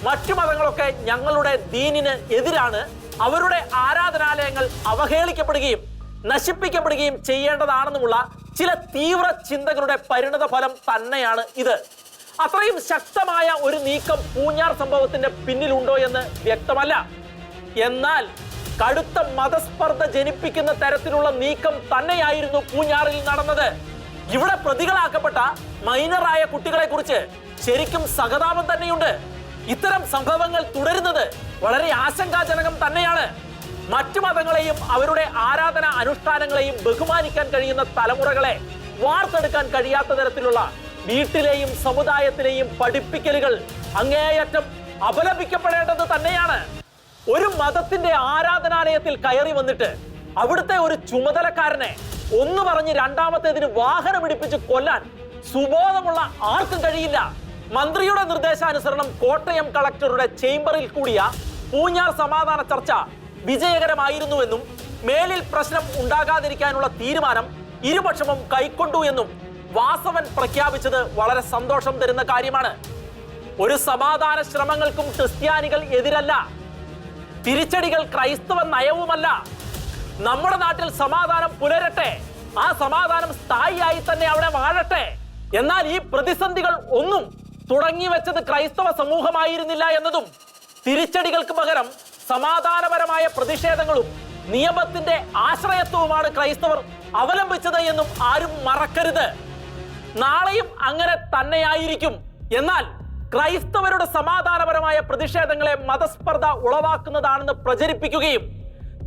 മറ്റു മതങ്ങളൊക്കെ ഞങ്ങളുടെ ദീനിന് എതിരാണ്, അവരുടെ ആരാധനാലയങ്ങൾ അവഹേളിക്കപ്പെടുകയും നശിപ്പിക്കപ്പെടുകയും ചെയ്യേണ്ടതാണെന്നുമുള്ള ചില തീവ്ര ചിന്തകളുടെ പരിണത ഫലം തന്നെയാണ് ഇത്. അത്രയും ശക്തമായ ഒരു നീക്കം പൂഞ്ഞാർ സംഭവത്തിന്റെ പിന്നിലുണ്ടോ എന്ന് വ്യക്തമല്ല. എന്നാൽ കടുത്ത മതസ്പർദ്ധ ജനിപ്പിക്കുന്ന തരത്തിലുള്ള നീക്കം തന്നെയായിരുന്നു പൂഞ്ഞാറിൽ നടന്നത്. ഇവിടെ പ്രതികളാക്കപ്പെട്ട മൈനറായ കുട്ടികളെ കുറിച്ച് ശരിക്കും സഹതാപം തന്നെയുണ്ട്. ഇത്തരം സംഭവങ്ങൾ തുടരുന്നത് വളരെ ആശങ്കാജനകം തന്നെയാണ്. മറ്റു മതങ്ങളെയും അവരുടെ ആരാധന അനുഷ്ഠാനങ്ങളെയും ബഹുമാനിക്കാൻ കഴിയുന്ന തലമുറകളെ വാർത്തെടുക്കാൻ കഴിയാത്ത തരത്തിലുള്ള വീട്ടിലെയും സമുദായത്തിലെയും പഠിപ്പിക്കലുകൾ അങ്ങേയറ്റം അപലപിക്കപ്പെടേണ്ടത് തന്നെയാണ്. ഒരു മതത്തിന്റെ ആരാധനാലയത്തിൽ കയറി വന്നിട്ട് അവിടുത്തെ ഒരു ചുമതലക്കാരനെ ഒന്ന് പറഞ്ഞ് രണ്ടാമത്തേതിന് വാഹനം ഇടിപ്പിച്ച് കൊല്ലാൻ സുബോധമുള്ള ആർക്കും കഴിയില്ല. മന്ത്രിയുടെ നിർദ്ദേശാനുസരണം കോട്ടയം കളക്ടറുടെ ചേംബറിൽ കൂടിയ പൂഞ്ഞാർ സമാധാന ചർച്ച വിജയകരമായിരുന്നുവെന്നും മേലിൽ പ്രശ്നം ഉണ്ടാകാതിരിക്കാനുള്ള തീരുമാനം ഇരുപക്ഷവും കൈക്കൊണ്ടു എന്നും വാസവൻ പ്രഖ്യാപിച്ചത് വളരെ സന്തോഷം തരുന്ന കാര്യമാണ്. ഒരു സമാധാന ശ്രമങ്ങൾക്കും ക്രിസ്ത്യാനികൾ എതിരല്ല. തിരിച്ചടികൾ ക്രൈസ്തവ നയവുമല്ല. നമ്മുടെ നാട്ടിൽ സമാധാനം പുലരട്ടെ, ആ സമാധാനം സ്ഥായിയായി തന്നെ അവിടെ വാഴട്ടെ. എന്നാൽ ഈ പ്രതിസന്ധികൾ ഒന്നും തുടങ്ങി വെച്ചത് ക്രൈസ്തവ സമൂഹമായിരുന്നില്ല എന്നതും, തിരിച്ചടികൾക്ക് പകരം സമാധാനപരമായ പ്രതിഷേധങ്ങളും നിയമത്തിന്റെ ആശ്രയത്വവുമാണ് ക്രൈസ്തവർ അവലംബിച്ചത് എന്നും ആരും മറക്കരുത്. നാളെയും അങ്ങനെ തന്നെയായിരിക്കും. എന്നാൽ ക്രൈസ്തവരുടെ സമാധാനപരമായ പ്രതിഷേധങ്ങളെ മതസ്പർദ്ധ ഉളവാക്കുന്നതാണെന്ന് പ്രചരിപ്പിക്കുകയും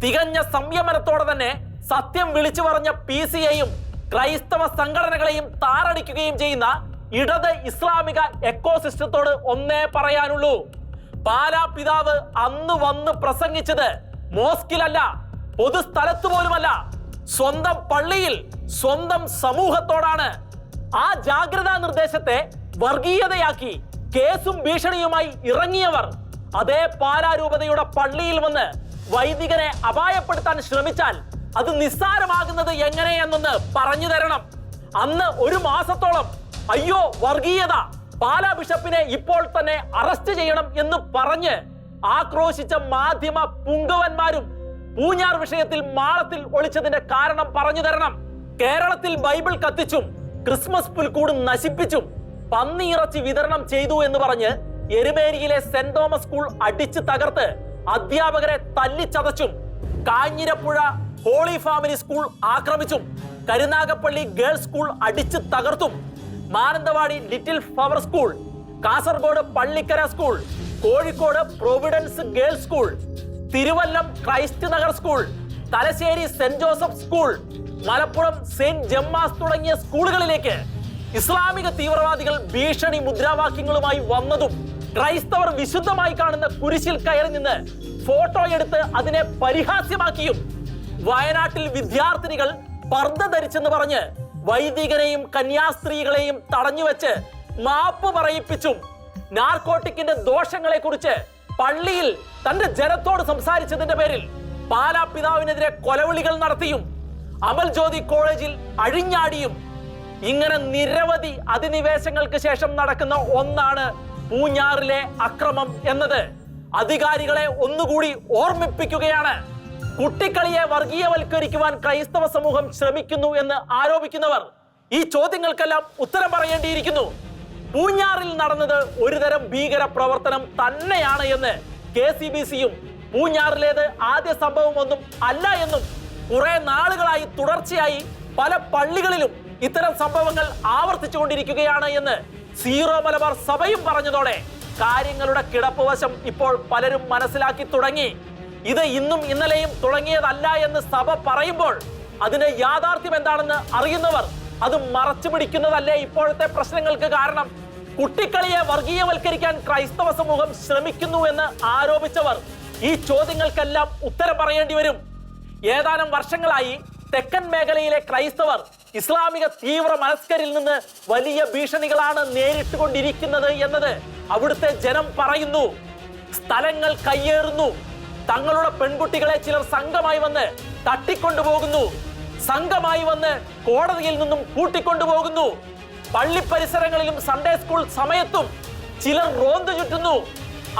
തികഞ്ഞ സംയമനത്തോടെ തന്നെ സത്യം വിളിച്ചു പറഞ്ഞ PCയെയും ക്രൈസ്തവ സംഘടനകളെയും താറടിക്കുകയും ചെയ്യുന്ന ഇടത് ഇസ്ലാമിക എക്കോസിസ്റ്റത്തോട് ഒന്നേ പറയാനുള്ളൂ. പാലാ പിതാവ് അന്ന് വന്ന് പ്രസംഗിച്ചത് മോസ്കിലല്ല, പൊതുസ്ഥലത്ത് പോലുമല്ല, സ്വന്തം പള്ളിയിൽ സ്വന്തം സമൂഹത്തോടാണ്. ആ ജാഗ്രതാ നിർദ്ദേശത്തെ വർഗീയതയാക്കി കേസും ഭീഷണിയുമായി ഇറങ്ങിയവർ അതേ പാലാരൂപതയുടെ പള്ളിയിൽ വന്ന് വൈദികനെ അപായപ്പെടുത്താൻ ശ്രമിച്ചാൽ അത് നിസ്സാരമാകുന്നത് എങ്ങനെയെന്നൊന്ന് പറഞ്ഞു തരണം. അന്ന് 1 മാസത്തോളം അയ്യോ വർഗീയത, പാലാ ബിഷപ്പിനെ ഇപ്പോൾ തന്നെ അറസ്റ്റ് ചെയ്യണം എന്ന് പറഞ്ഞ് ആക്രോശിച്ച മാധ്യമ പുങ്കവന്മാരും പൂഞ്ഞാർ വിഷയത്തിൽ മാളത്തിൽ ഒളിച്ചതിന്റെ കാരണം പറഞ്ഞു തരണം. കേരളത്തിൽ ബൈബിൾ കത്തിച്ചും ക്രിസ്മസ് പുൽക്കൂട് നശിപ്പിച്ചും പന്നിയിറച്ചി വിതരണം ചെയ്തു എന്ന് പറഞ്ഞ് എരുമേലിയിലെ സെന്റ് തോമസ് സ്കൂൾ അടിച്ചു തകർത്ത് അധ്യാപകരെ തല്ലിച്ചതച്ചും കാഞ്ഞിരപ്പുഴ ഹോളി ഫാമിലി സ്കൂൾ ആക്രമിച്ചും കരുനാഗപ്പള്ളി ഗേൾസ് സ്കൂൾ അടിച്ചു തകർത്തും Mananthavady Little Flower School, Kasaragod Pallikkara School, Kozhikode Providence Girls School, Thiruvallam Christ Nagar School, Thalassery Saint Joseph School, Malappuram Saint Gemma's തുടങ്ങിയ സ്കൂളുകളിലേക്ക് ഇസ്ലാമിക തീവ്രവാദികൾ ഭീഷണി മുദ്രാവാക്യങ്ങളുമായി വന്നതും ക്രൈസ്തവർ വിശുദ്ധമായി കാണുന്ന കുരിശിൽ കയറി നിന്ന് ഫോട്ടോ എടുത്ത് അതിനെ പരിഹാസ്യമാക്കിയും വയനാട്ടിൽ വിദ്യാർത്ഥിനികൾ പർദ്ദ ധരിച്ചെന്ന് പറഞ്ഞ് വൈദികരെയും കന്യാസ്ത്രീകളെയും തടഞ്ഞുവെച്ച് മാപ്പ് പറയിപ്പിച്ചും നാർക്കോട്ടിക്കിന്റെ ദോഷങ്ങളെ കുറിച്ച് പള്ളിയിൽ തന്റെ ജനത്തോട് സംസാരിച്ചതിന്റെ പേരിൽ പാലാ പിതാവിനെതിരെ കൊലവിളികൾ നടത്തിയും അമൽ ജ്യോതി കോളേജിൽ അഴിഞ്ഞാടിയും ഇങ്ങനെ നിരവധി അധിനിവേശങ്ങൾക്ക് ശേഷം നടക്കുന്ന ഒന്നാണ് പൂഞ്ഞാറിലെ അക്രമം എന്നത് അധികാരികളെ ഒന്നുകൂടി ഓർമ്മിപ്പിക്കുകയാണ്. കുട്ടിക്കളിയെ വർഗീയവൽക്കരിക്കുവാൻ ക്രൈസ്തവ സമൂഹം ശ്രമിക്കുന്നു എന്ന് ആരോപിക്കുന്നവർ ഈ ചോദ്യങ്ങൾക്കെല്ലാം ഉത്തരം പറയേണ്ടിയിരിക്കുന്നു. പൂഞ്ഞാറിൽ നടന്നത് ഒരുതരം ഭീകര പ്രവർത്തനം തന്നെയാണ് എന്ന് KCBCയും പൂഞ്ഞാറിലേത് ആദ്യ സംഭവമൊന്നും അല്ല എന്നും കുറെ നാളുകളായി തുടർച്ചയായി പല പള്ളികളിലും ഇത്തരം സംഭവങ്ങൾ ആവർത്തിച്ചുകൊണ്ടിരിക്കുകയാണ് എന്ന് സീറോ മലബാർ സഭയും പറഞ്ഞതോടെ കാര്യങ്ങളുടെ കിടപ്പുവശം ഇപ്പോൾ പലരും മനസ്സിലാക്കി തുടങ്ങി. ഇത് ഇന്നും ഇന്നലെയും തുടങ്ങിയതല്ല എന്ന് സഭ പറയുമ്പോൾ അതിന്റെ യാഥാർത്ഥ്യം എന്താണെന്ന് അറിയുന്നവർ അത് മറച്ചു പിടിക്കുന്നതല്ലേ ഇപ്പോഴത്തെ പ്രശ്നങ്ങൾക്ക് കാരണം? കുട്ടിക്കളിയെ വർഗീയവൽക്കരിക്കാൻ ക്രൈസ്തവ സമൂഹം ശ്രമിക്കുന്നു എന്ന് ആരോപിച്ചവർ ഈ ചോദ്യങ്ങൾക്കെല്ലാം ഉത്തരം പറയേണ്ടി വരും. ഏതാനും വർഷങ്ങളായി തെക്കൻ മേഖലയിലെ ക്രൈസ്തവർ ഇസ്ലാമിക തീവ്ര മനസ്കരിൽ നിന്ന് വലിയ ഭീഷണികളാണ് നേരിട്ടുകൊണ്ടിരിക്കുന്നത് എന്നത് അവിടുത്തെ ജനം പറയുന്നു. സ്ഥലങ്ങൾ കയ്യേറുന്നു, തങ്ങളുടെ പെൺകുട്ടികളെ ചിലർ സംഘമായി വന്ന് തട്ടിക്കൊണ്ടുപോകുന്നു, സംഘമായി വന്ന് കോടതിയിൽ നിന്നും കൂട്ടിക്കൊണ്ടുപോകുന്നു, പള്ളി പരിസരങ്ങളിലും സൺഡേ സ്കൂൾ സമയത്തും ചിലർ റോന്തു ചുറ്റുന്നു,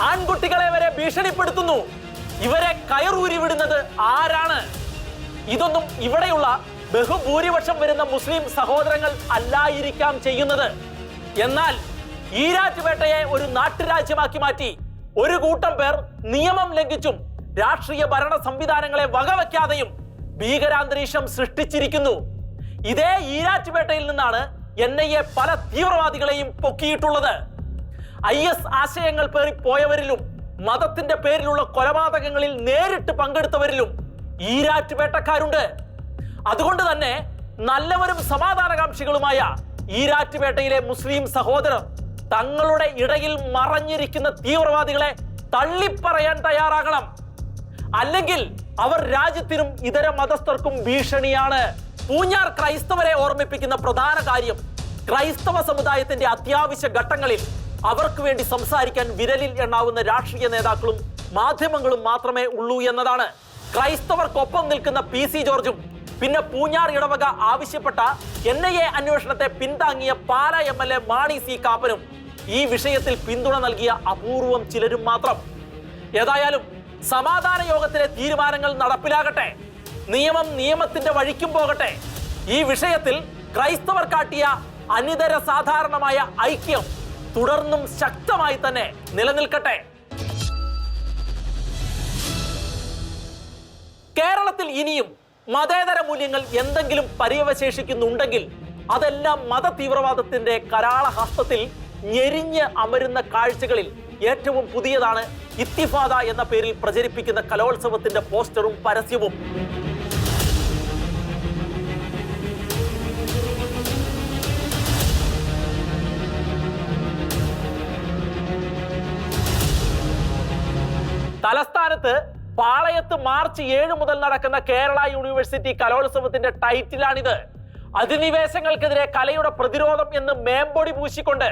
ആൺകുട്ടികളെ വരെ ഭീഷണിപ്പെടുത്തുന്നു. ഇവരെ കയറൂരി വിടുന്നത് ആരാണ്? ഇതൊന്നും ഇവിടെയുള്ള ബഹുഭൂരിപക്ഷം വരുന്ന മുസ്ലിം സഹോദരങ്ങൾ അല്ലായിരിക്കാം ചെയ്യുന്നത്. എന്നാൽ ഈരാറ്റുപേട്ടയെ ഒരു നാട്ടുരാജ്യമാക്കി മാറ്റി ഒരു കൂട്ടം പേർ നിയമം ലംഘിച്ചും രാഷ്ട്രീയ ഭരണ സംവിധാനങ്ങളെ വകവയ്ക്കാതെയും ഭീകരാന്തരീക്ഷം സൃഷ്ടിച്ചിരിക്കുന്നു. ഇതേ ഈരാറ്റുപേട്ടയിൽ നിന്നാണ് NIA പല തീവ്രവാദികളെയും പൊക്കിയിട്ടുള്ളത്. IS ആശയങ്ങൾ പേറി പോയവരിലും മതത്തിന്റെ പേരിലുള്ള കൊലപാതകങ്ങളിൽ നേരിട്ട് പങ്കെടുത്തവരിലും ഈരാറ്റുപേട്ടക്കാരുണ്ട്. അതുകൊണ്ട് തന്നെ നല്ലവരും സമാധാനകാംക്ഷികളുമായ ഈരാറ്റുപേട്ടയിലെ മുസ്ലിം സഹോദരർ തങ്ങളുടെ ഇടയിൽ മറഞ്ഞിരിക്കുന്ന തീവ്രവാദികളെ തള്ളിപ്പറയാൻ തയ്യാറാകണം. അല്ലെങ്കിൽ അവർ രാജ്യത്തിനും ഇതര മതസ്ഥർക്കും ഭീഷണിയാണ്. പൂഞ്ഞാർ ക്രൈസ്തവരെ ഓർമ്മിപ്പിക്കുന്ന പ്രധാന കാര്യം ക്രൈസ്തവ സമുദായത്തിന്റെ അത്യാവശ്യ ഘട്ടങ്ങളിൽ അവർക്ക് വേണ്ടി സംസാരിക്കാൻ വിരലിൽ എണ്ണാവുന്ന രാഷ്ട്രീയ നേതാക്കളും മാധ്യമങ്ങളും മാത്രമേ ഉള്ളൂ എന്നതാണ്. ക്രൈസ്തവർക്കൊപ്പം നിൽക്കുന്ന PC ജോർജും പിന്നെ പൂഞ്ഞാർ ഇടവക ആവശ്യപ്പെട്ട NIA അന്വേഷണത്തെ പിന്താങ്ങിയ പാല MLA മാണി C കാപ്പനും ഈ വിഷയത്തിൽ പിന്തുണ നൽകിയ അപൂർവം ചിലരും മാത്രം. ഏതായാലും സമാധാന യോഗത്തിലെ തീരുമാനങ്ങൾ നടപ്പിലാകട്ടെ, നിയമം നിയമത്തിന്റെ വഴിക്കും പോകട്ടെ. ഈ വിഷയത്തിൽ ക്രൈസ്തവർ കാട്ടിയ അനിതര സാധാരണമായ ഐക്യം തുടർന്നും ശക്തമായി തന്നെ നിലനിൽക്കട്ടെ. കേരളത്തിൽ ഇനിയും മതേതര മൂല്യങ്ങൾ എന്തെങ്കിലും പര്യവശേഷിക്കുന്നുണ്ടെങ്കിൽ അതെല്ലാം മത തീവ്രവാദത്തിന്റെ കരാളഹസ്തത്തിൽ ഞെരിഞ്ഞ് അമരുന്ന കാഴ്ചകളിൽ ഏറ്റവും പുതിയതാണ് ഇത്തിഫാദ എന്ന പേരിൽ പ്രചരിപ്പിക്കുന്ന കലോത്സവത്തിന്റെ പോസ്റ്ററും പരസ്യവും. തലസ്ഥാനത്ത് പാളയത്ത് മാർച്ച് 7 മുതൽ നടക്കുന്ന കേരള യൂണിവേഴ്സിറ്റി കലോത്സവത്തിന്റെ ടൈറ്റിലാണിത്. അധിനിവേശങ്ങൾക്കെതിരെ കലയുടെ പ്രതിരോധം എന്ന് മേമ്പൊടി പൂശിക്കൊണ്ട്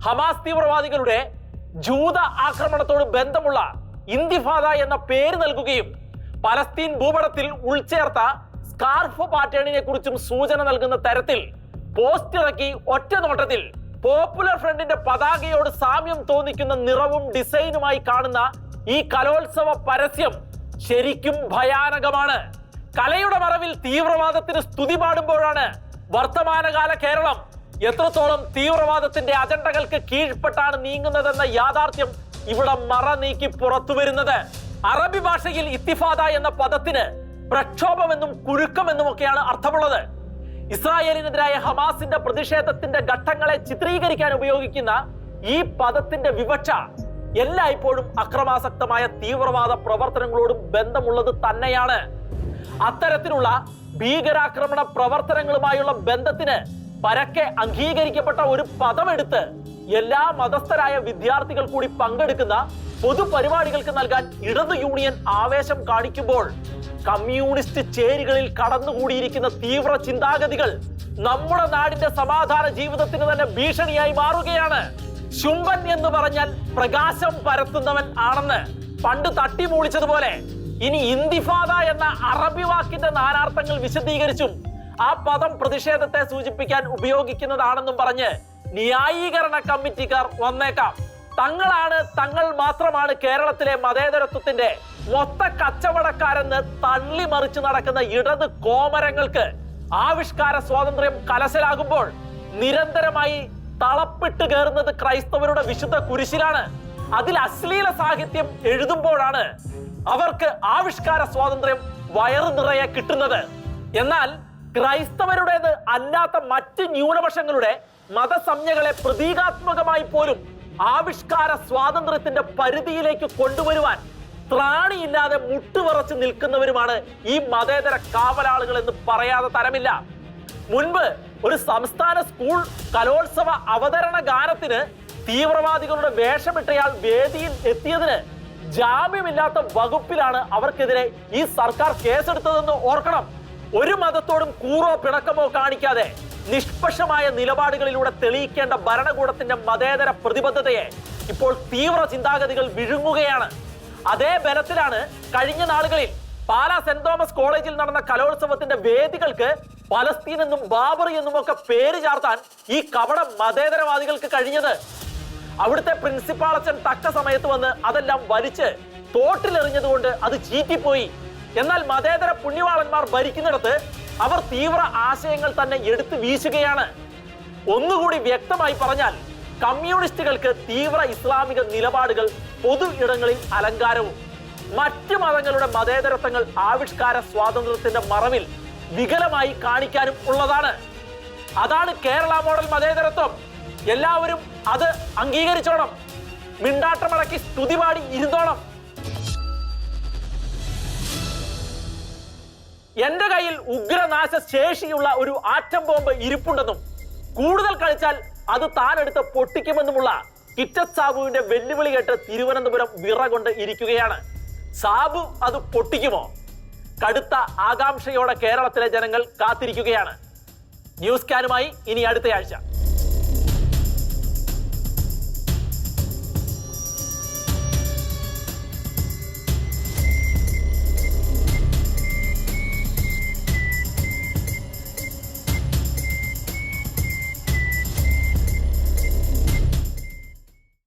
ഹമാസ് തീവ്രവാദികളുടെ ജൂത ആക്രമണത്തോട് ബന്ധമുള്ള ഇന്തിഫാദ എന്ന പേര് നൽകുകയും പലസ്തീൻ ഭൂപടത്തിൽ ഉൾച്ചേർത്ത സ്കാർഫ് പാറ്റേണിനെ കുറിച്ചും സൂചന നൽകുന്ന തരത്തിൽ പോസ്റ്റ് ഇറക്കി ഒറ്റ നോട്ടത്തിൽ പോപ്പുലർ ഫ്രണ്ടിന്റെ പതാകയോട് സാമ്യം തോന്നിക്കുന്ന നിറവും ഡിസൈനുമായി കാണുന്ന ഈ കലോത്സവ പരസ്യം ശരിക്കും ഭയാനകമാണ്. കലയുടെ മറവിൽ തീവ്രവാദത്തിന് സ്തുതി പാടുമ്പോഴാണ് വർത്തമാനകാല കേരളം എത്രത്തോളം തീവ്രവാദത്തിന്റെ അജണ്ടകൾക്ക് കീഴ്പ്പെട്ടാണ് നീങ്ങുന്നതെന്ന യാഥാർത്ഥ്യം ഇവിടെ മറ നീക്കി പുറത്തു വരുന്നത്. അറബി ഭാഷയിൽ ഇത്തിഫാദ എന്ന പദത്തിന് പ്രക്ഷോഭമെന്നും കുരുക്കമെന്നുമൊക്കെയാണ് അർത്ഥമുള്ളത്. ഇസ്രായേലിനെതിരായ ഹമാസിന്റെ പ്രതിഷേധത്തിന്റെ ഘട്ടങ്ങളെ ചിത്രീകരിക്കാൻ ഉപയോഗിക്കുന്ന ഈ പദത്തിന്റെ വിവക്ഷ എല്ലായ്പ്പോഴും അക്രമാസക്തമായ തീവ്രവാദ പ്രവർത്തനങ്ങളോടും ബന്ധമുള്ളത് തന്നെയാണ്. അത്തരത്തിലുള്ള ഭീകരാക്രമണ പ്രവർത്തനങ്ങളുമായുള്ള ബന്ധത്തിന് പരക്കെ അംഗീകരിക്കപ്പെട്ട ഒരു പദമെടുത്ത് എല്ലാ മതസ്ഥരായ വിദ്യാർത്ഥികൾ കൂടി പങ്കെടുക്കുന്ന പൊതുപരിപാടികൾക്ക് നൽകാൻ ഇടതു യൂണിയൻ ആവേശം കാണിക്കുമ്പോൾ കമ്മ്യൂണിസ്റ്റ് ചേരികളിൽ കടന്നുകൂടിയിരിക്കുന്ന തീവ്ര ചിന്താഗതികൾ നമ്മുടെ നാടിന്റെ സമാധാന ജീവിതത്തിന് തന്നെ ഭീഷണിയായി മാറുകയാണ്. ശുംഭൻ എന്ന് പറഞ്ഞാൽ പ്രകാശം പരത്തുന്നവൻ ആണെന്ന് പണ്ട് തട്ടിമൂളിച്ചതുപോലെ ഇനി ഇന്തിഫാദ എന്ന അറബി വാക്കിന്റെ നാനാർത്ഥങ്ങൾ വിശദീകരിച്ചും ആ പദം പ്രതിഷേധത്തെ സൂചിപ്പിക്കാൻ ഉപയോഗിക്കുന്നതാണെന്നും പറഞ്ഞ് ന്യായീകരണ കമ്മിറ്റിക്കാർ വന്നേക്കാം. തങ്ങൾ മാത്രമാണ് കേരളത്തിലെ മതേതരത്വത്തിന്റെ മൊത്ത കച്ചവടക്കാരെന്ന് തള്ളി മറിച്ച് നടക്കുന്ന ഇടത് കോമരങ്ങൾക്ക് ആവിഷ്കാര സ്വാതന്ത്ര്യം കലശലാകുമ്പോൾ നിരന്തരമായി തളപ്പിട്ട് കയറുന്നത് ക്രൈസ്തവരുടെ വിശുദ്ധ കുരിശിലാണ്. അതിൽ അശ്ലീല സാഹിത്യം എഴുതുമ്പോഴാണ് അവർക്ക് ആവിഷ്കാര സ്വാതന്ത്ര്യം വയറു നിറയെ കിട്ടുന്നത്. എന്നാൽ ക്രൈസ്തവരുടേത് അല്ലാത്ത മറ്റ് ന്യൂനപക്ഷങ്ങളുടെ മതസംജ്ഞകളെ പ്രതീകാത്മകമായി പോലും ആവിഷ്കാര സ്വാതന്ത്ര്യത്തിന്റെ പരിധിയിലേക്ക് കൊണ്ടുവരുവാൻ ത്രാണിയില്ലാതെ മുട്ടുവിറച്ച് നിൽക്കുന്നവരുമാണ് ഈ മതേതര കാവലാളുകൾ എന്ന് പറയാതെ തരമില്ല. മുൻപ് ഒരു സംസ്ഥാന സ്കൂൾ കലോത്സവ അവതരണ ഗാനത്തിന് തീവ്രവാദികളുടെ വേഷമിട്ടയാൾ വേദിയിൽ എത്തിയതിന് ജാമ്യമില്ലാത്ത വകുപ്പിലാണ് അവർക്കെതിരെ ഈ സർക്കാർ കേസെടുത്തതെന്ന് ഓർക്കണം. ഒരു മതത്തോടും കൂറോ പിണക്കമോ കാണിക്കാതെ നിഷ്പക്ഷമായ നിലപാടുകളിലൂടെ തെളിയിക്കേണ്ട ഭരണകൂടത്തിന്റെ മതേതര പ്രതിബദ്ധതയെ ഇപ്പോൾ തീവ്ര ചിന്താഗതികൾ വിഴുങ്ങുകയാണ്. അതേ ബലത്തിലാണ് കഴിഞ്ഞ നാളുകളിൽ പാലാ സെന്റ് തോമസ് കോളേജിൽ നടന്ന കലോത്സവത്തിന്റെ വേദികൾക്ക് പലസ്തീൻ എന്നും ബാബറി എന്നും ഒക്കെ പേര് ചാർത്താൻ ഈ കപട മതേതരവാദികൾക്ക് കഴിഞ്ഞത്. അവിടുത്തെ പ്രിൻസിപ്പാൾ അച്ഛൻ തക്ക സമയത്ത് വന്ന് അതെല്ലാം വലിച്ച് തോട്ടിലെറിഞ്ഞതുകൊണ്ട് അത് ചീറ്റിപ്പോയി. എന്നാൽ മതേതര പുണ്യവാളന്മാർ ഭരിക്കുന്നിടത്ത് അവർ തീവ്ര ആശയങ്ങൾ തന്നെ എടുത്തു വീശുകയാണ്. ഒന്നുകൂടി വ്യക്തമായി പറഞ്ഞാൽ കമ്മ്യൂണിസ്റ്റുകൾക്ക് തീവ്ര ഇസ്ലാമിക നിലപാടുകൾ പൊതു ഇടങ്ങളിൽ അലങ്കാരവും മറ്റ് മതങ്ങളുടെ മതേതരത്വങ്ങൾ ആവിഷ്കാര സ്വാതന്ത്ര്യത്തിന്റെ മറവിൽ വികലമായി കാണിക്കാനും ഉള്ളതാണ്. അതാണ് കേരള മോഡൽ മതേതരത്വം. എല്ലാവരും അത് അംഗീകരിച്ചോണം, മിണ്ടാട്ടമടക്കി സ്തുതിപാടി ഇരുന്നോണം. എന്റെ കയ്യിൽ ഉഗ്രനാശ ശേഷിയുള്ള ഒരു ആറ്റം ബോംബ് ഇരിപ്പുണ്ടെന്നും കൂടുതൽ കളിച്ചാൽ അത് താനെടുത്ത് പൊട്ടിക്കുമെന്നുമുള്ള കിറ്റത്ത് സാബുവിന്റെ വെല്ലുവിളി കേട്ട് തിരുവനന്തപുരം വിറകൊണ്ട് ഇരിക്കുകയാണ്. സാബു അത് പൊട്ടിക്കുമോ? കടുത്ത ആകാംക്ഷയോടെ കേരളത്തിലെ ജനങ്ങൾ കാത്തിരിക്കുകയാണ്. ന്യൂസ് സ്കാനുമായി ഇനി അടുത്തയാഴ്ച.